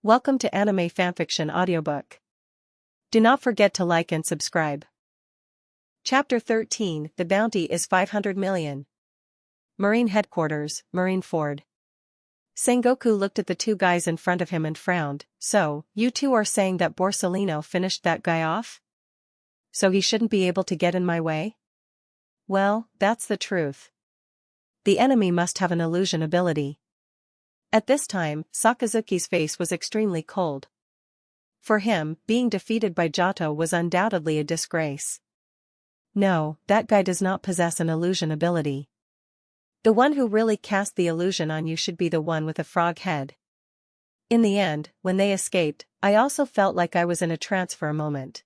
Welcome to Anime Fanfiction Audiobook. Do not forget to like and subscribe. Chapter 13, The Bounty is 500 million. Marine Headquarters, Marine Ford. Sengoku looked at the two guys in front of him and frowned. So, you two are saying that Borsellino finished that guy off? So he shouldn't be able to get in my way? Well, that's the truth. The enemy must have an illusion ability. At this time, Sakazuki's face was extremely cold. For him, being defeated by Giotto was undoubtedly a disgrace. No, that guy does not possess an illusion ability. The one who really cast the illusion on you should be the one with a frog head. In the end, when they escaped, I also felt like I was in a trance for a moment.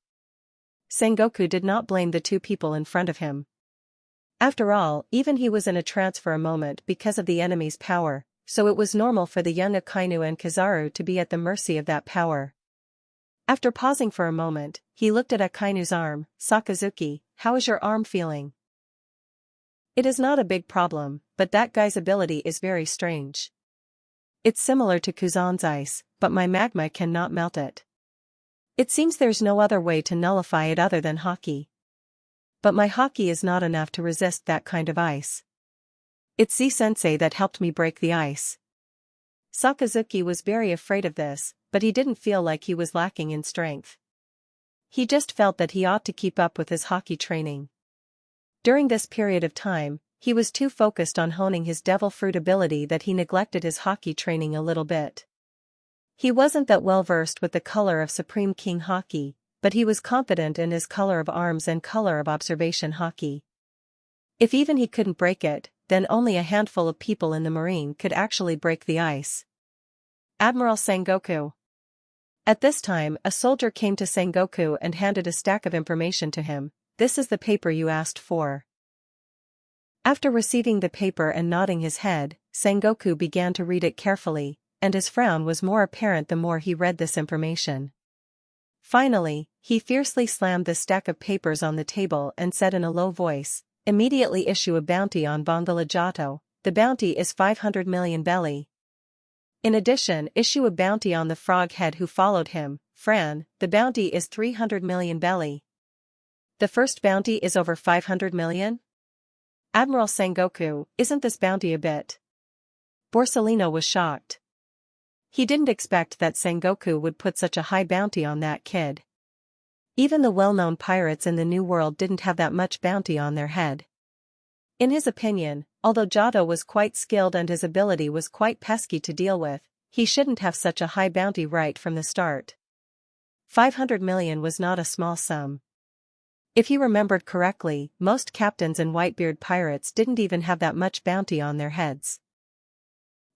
Sengoku did not blame the two people in front of him. After all, even he was in a trance for a moment because of the enemy's power. So it was normal for the young Akainu and Kizaru to be at the mercy of that power. After pausing for a moment, he looked at Akainu's arm. Sakazuki, how is your arm feeling? It is not a big problem, but that guy's ability is very strange. It's similar to Kuzan's ice, but my magma cannot melt it. It seems there's no other way to nullify it other than hockey. But my hockey is not enough to resist that kind of ice. It's Z-sensei that helped me break the ice. Sakazuki was very afraid of this, but he didn't feel like he was lacking in strength. He just felt that he ought to keep up with his hockey training. During this period of time, he was too focused on honing his devil fruit ability that he neglected his hockey training a little bit. He wasn't that well versed with the color of Supreme King hockey, but he was confident in his color of arms and color of observation hockey. If even he couldn't break it, then only a handful of people in the marine could actually break the ice. Admiral Sengoku. At this time, a soldier came to Sengoku and handed a stack of information to him. This is the paper you asked for. After receiving the paper and nodding his head, Sengoku began to read it carefully, and his frown was more apparent the more he read this information. Finally, he fiercely slammed the stack of papers on the table and said in a low voice, "Immediately issue a bounty on Vongola Giotto. The bounty is 500 million belly. In addition, issue a bounty on the frog head who followed him, Fran. The bounty is 300 million belly. The first bounty is over 500 million? Admiral Sengoku, isn't this bounty a bit?" Borsellino was shocked. He didn't expect that Sengoku would put such a high bounty on that kid. Even the well-known pirates in the New World didn't have that much bounty on their head. In his opinion, although Giotto was quite skilled and his ability was quite pesky to deal with, he shouldn't have such a high bounty right from the start. 500 million was not a small sum. If he remembered correctly, most captains and Whitebeard pirates didn't even have that much bounty on their heads.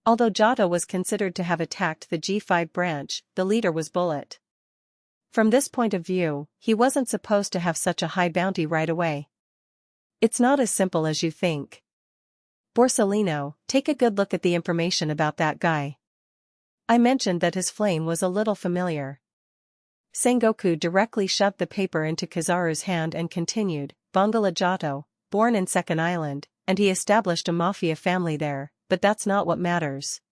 Although Giotto was considered to have attacked the G5 branch, the leader was Bullet. From this point of view, he wasn't supposed to have such a high bounty right away. It's not as simple as you think. Borsellino, take a good look at the information about that guy. I mentioned that his flame was a little familiar. Sengoku directly shoved the paper into Kizaru's hand and continued, Vongola Giotto, born in Second Island, and he established a mafia family there, but that's not what matters.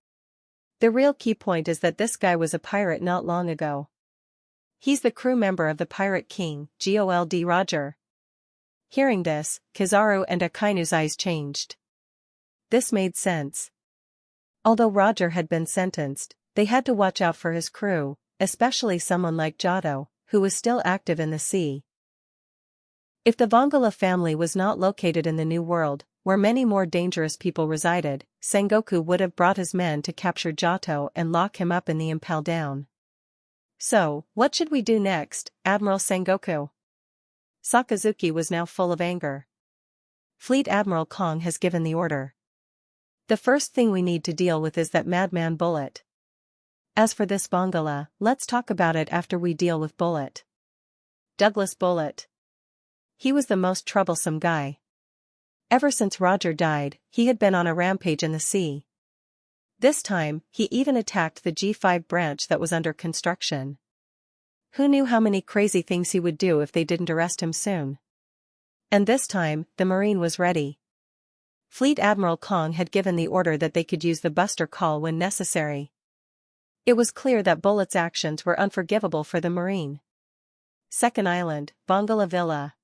The real key point is that this guy was a pirate not long ago. He's the crew member of the Pirate King, Gold Roger. Hearing this, Kizaru and Akainu's eyes changed. This made sense. Although Roger had been sentenced, they had to watch out for his crew, especially someone like Giotto, who was still active in the sea. If the Vongola family was not located in the New World, where many more dangerous people resided, Sengoku would have brought his men to capture Giotto and lock him up in the Impel Down. So, what should we do next, Admiral Sengoku? Sakazuki was now full of anger. Fleet Admiral Kong has given the order. The first thing we need to deal with is that madman Bullet. As for this Vongola, let's talk about it after we deal with Bullet. Douglas Bullet. He was the most troublesome guy. Ever since Roger died, he had been on a rampage in the sea. This time, he even attacked the G5 branch that was under construction. Who knew how many crazy things he would do if they didn't arrest him soon? And this time, the Marine was ready. Fleet Admiral Kong had given the order that they could use the Buster Call when necessary. It was clear that Bullet's actions were unforgivable for the Marine. Second Island, Vongola Villa.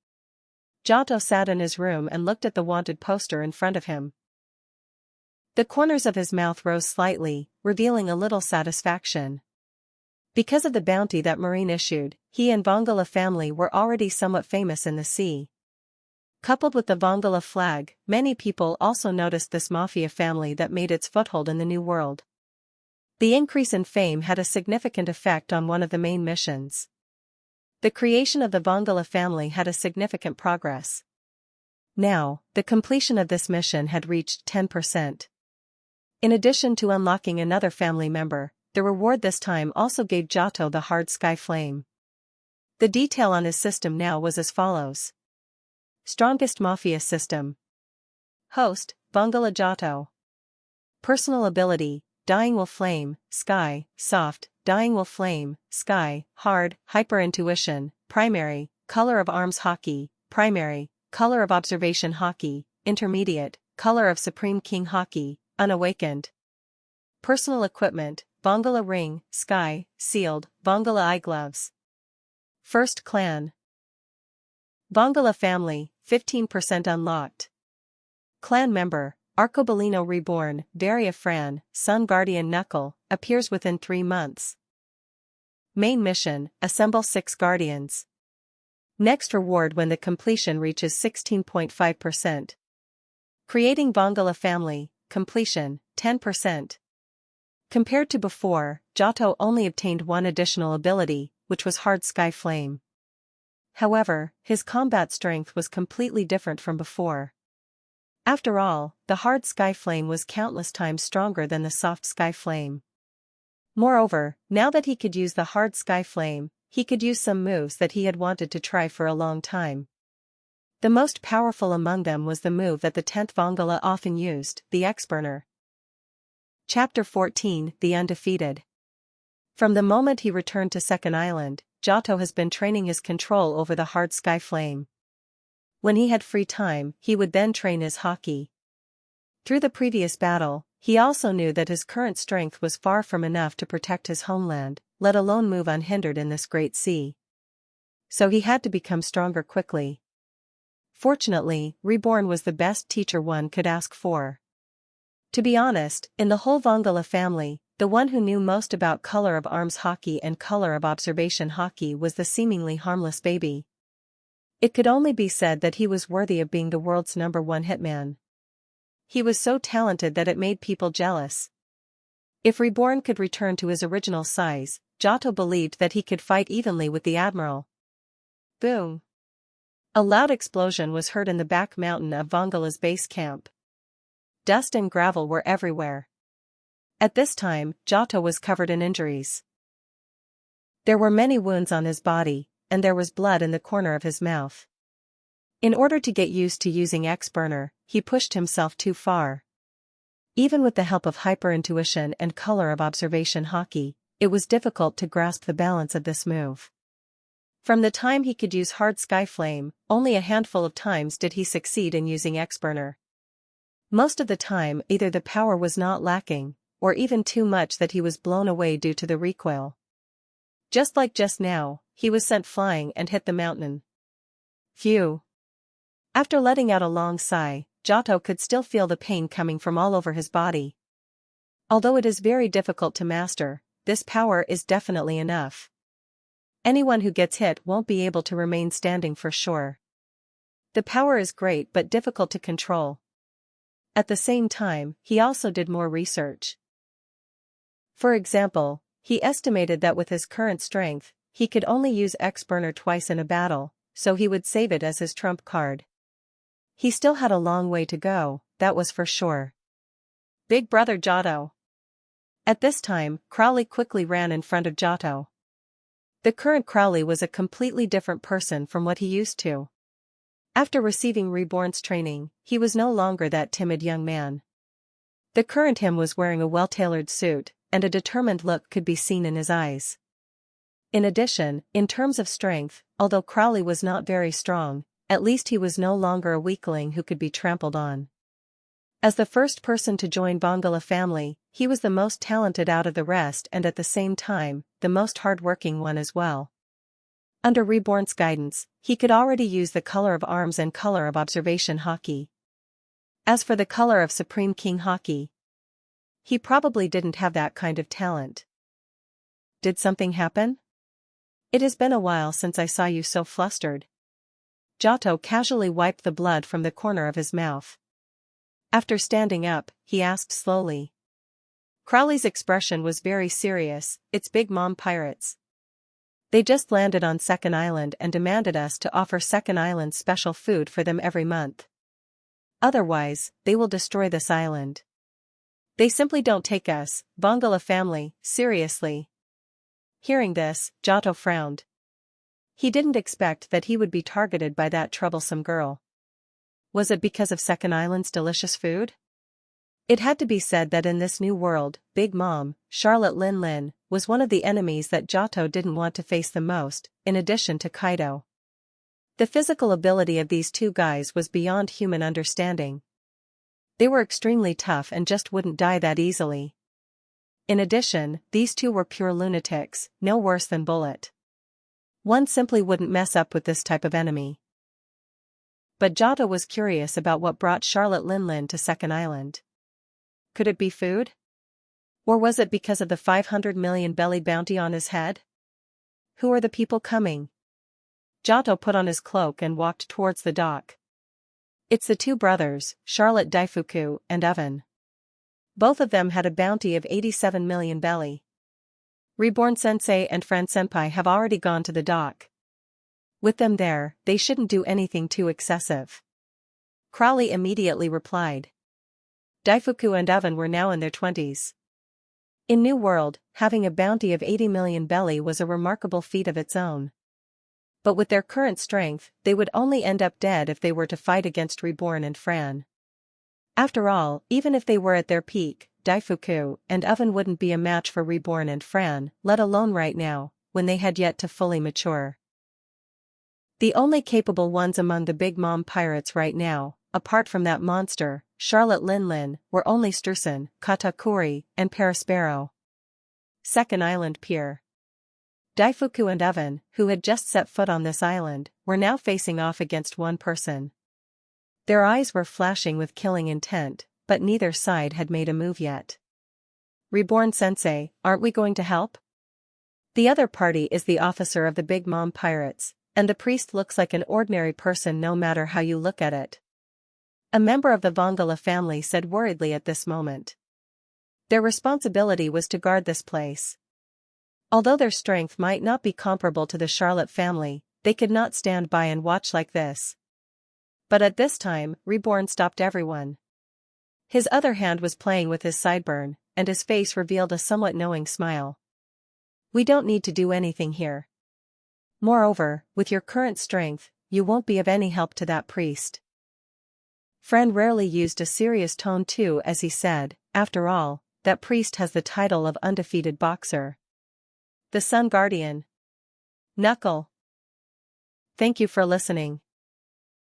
Giotto sat in his room and looked at the wanted poster in front of him. The corners of his mouth rose slightly, revealing a little satisfaction. Because of the bounty that Marine issued, he and Vongola family were already somewhat famous in the sea. Coupled with the Vongola flag, many people also noticed this mafia family that made its foothold in the New World. The increase in fame had a significant effect on one of the main missions. The creation of the Vongola family had a significant progress. Now, the completion of this mission had reached 10%. In addition to unlocking another family member, the reward this time also gave Giotto the hard sky flame. The detail on his system now was as follows. Strongest Mafia System. Host, Vongola Giotto. Personal ability, Dying Will Flame, Sky, Soft, Dying Will Flame, Sky, Hard, Hyper Intuition, Primary, Color of Arms Hockey, Primary, Color of Observation Hockey, Intermediate, Color of Supreme King Hockey, Unawakened. Personal equipment, Vongola Ring, Sky, Sealed, Vongola Eye Gloves. First Clan. Vongola Family, 15% unlocked. Clan Member, Arcobaleno Reborn, Varia Fran, Sun Guardian Knuckle, appears within 3 months. Main Mission, Assemble 6 Guardians. Next reward when the completion reaches 16.5%. Creating Vongola Family, completion, 10%. Compared to before, Giotto only obtained one additional ability, which was Hard Sky Flame. However, his combat strength was completely different from before. After all, the Hard Sky Flame was countless times stronger than the Soft Sky Flame. Moreover, now that he could use the Hard Sky Flame, he could use some moves that he had wanted to try for a long time. The most powerful among them was the move that the 10th Vongola often used, the X-Burner. Chapter 14, The Undefeated. From the moment he returned to Second Island, Giotto has been training his control over the Hard Sky Flame. When he had free time, he would then train his hockey. Through the previous battle, he also knew that his current strength was far from enough to protect his homeland, let alone move unhindered in this great sea. So he had to become stronger quickly. Fortunately, Reborn was the best teacher one could ask for. To be honest, in the whole Vongola family, the one who knew most about Color of Arms Hockey and Color of Observation Hockey was the seemingly harmless baby. It could only be said that he was worthy of being the world's #1 hitman. He was so talented that it made people jealous. If Reborn could return to his original size, Giotto believed that he could fight evenly with the Admiral. Boom! A loud explosion was heard in the back mountain of Vongola's base camp. Dust and gravel were everywhere. At this time, Giotto was covered in injuries. There were many wounds on his body, and there was blood in the corner of his mouth. In order to get used to using X-Burner, he pushed himself too far. Even with the help of hyper-intuition and Color of Observation Hockey, it was difficult to grasp the balance of this move. From the time he could use Hard Sky Flame, only a handful of times did he succeed in using X-Burner. Most of the time, either the power was not lacking, or even too much that he was blown away due to the recoil. Just like just now, he was sent flying and hit the mountain. Phew! After letting out a long sigh, Giotto could still feel the pain coming from all over his body. Although it is very difficult to master, this power is definitely enough. Anyone who gets hit won't be able to remain standing for sure. The power is great but difficult to control. At the same time, he also did more research. For example, he estimated that with his current strength, he could only use X-Burner twice in a battle, so he would save it as his trump card. He still had a long way to go, that was for sure. Big Brother Giotto. At this time, Crowley quickly ran in front of Giotto. The current Crowley was a completely different person from what he used to. After receiving Reborn's training, he was no longer that timid young man. The current him was wearing a well-tailored suit, and a determined look could be seen in his eyes. In addition, in terms of strength, although Crowley was not very strong, at least he was no longer a weakling who could be trampled on. As the first person to join Vongola family, he was the most talented out of the rest and at the same time, the most hard-working one as well. Under Reborn's guidance, he could already use the color of arms and color of observation Haki. As for the color of Supreme King Haki, he probably didn't have that kind of talent. Did something happen? It has been a while since I saw you so flustered. Giotto casually wiped the blood from the corner of his mouth. After standing up, he asked slowly. Crowley's expression was very serious. It's Big Mom pirates. They just landed on Second Island and demanded us to offer Second Island special food for them every month. Otherwise, they will destroy this island. They simply don't take us, Vongola family, seriously. Hearing this, Giotto frowned. He didn't expect that he would be targeted by that troublesome girl. Was it because of Second Island's delicious food? It had to be said that in this new world, Big Mom, Charlotte Lin Lin, was one of the enemies that Giotto didn't want to face the most, in addition to Kaido. The physical ability of these two guys was beyond human understanding. They were extremely tough and just wouldn't die that easily. In addition, these two were pure lunatics, no worse than Bullet. One simply wouldn't mess up with this type of enemy. But Giotto was curious about what brought Charlotte Lin Lin to Second Island. Could it be food? Or was it because of the 500 million belly bounty on his head? Who are the people coming? Giotto put on his cloak and walked towards the dock. It's the two brothers, Charlotte Daifuku and Evan. Both of them had a bounty of 87 million belly. Reborn Sensei and Fran Senpai have already gone to the dock. With them there, they shouldn't do anything too excessive. Crowley immediately replied. Daifuku and Evan were now in their 20s. In New World, having a bounty of 80 million belly was a remarkable feat of its own. But with their current strength, they would only end up dead if they were to fight against Reborn and Fran. After all, even if they were at their peak, Daifuku and Evan wouldn't be a match for Reborn and Fran, let alone right now, when they had yet to fully mature. The only capable ones among the Big Mom pirates right now, apart from that monster, Charlotte Lin Lin, were only Sturson, Katakuri, and Perispero. Second Island Pier. Daifuku and Evan, who had just set foot on this island, were now facing off against one person. Their eyes were flashing with killing intent, but neither side had made a move yet. Reborn Sensei, aren't we going to help? The other party is the officer of the Big Mom pirates, and the priest looks like an ordinary person no matter how you look at it. A member of the Vongola family said worriedly at this moment. Their responsibility was to guard this place. Although their strength might not be comparable to the Charlotte family, they could not stand by and watch like this. But at this time, Reborn stopped everyone. His other hand was playing with his sideburn, and his face revealed a somewhat knowing smile. We don't need to do anything here. Moreover, with your current strength, you won't be of any help to that priest. Fran rarely used a serious tone too as he said, after all, that priest has the title of undefeated boxer. The Sun Guardian. Knuckle. Thank you for listening.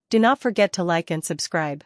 Do not forget to like and subscribe.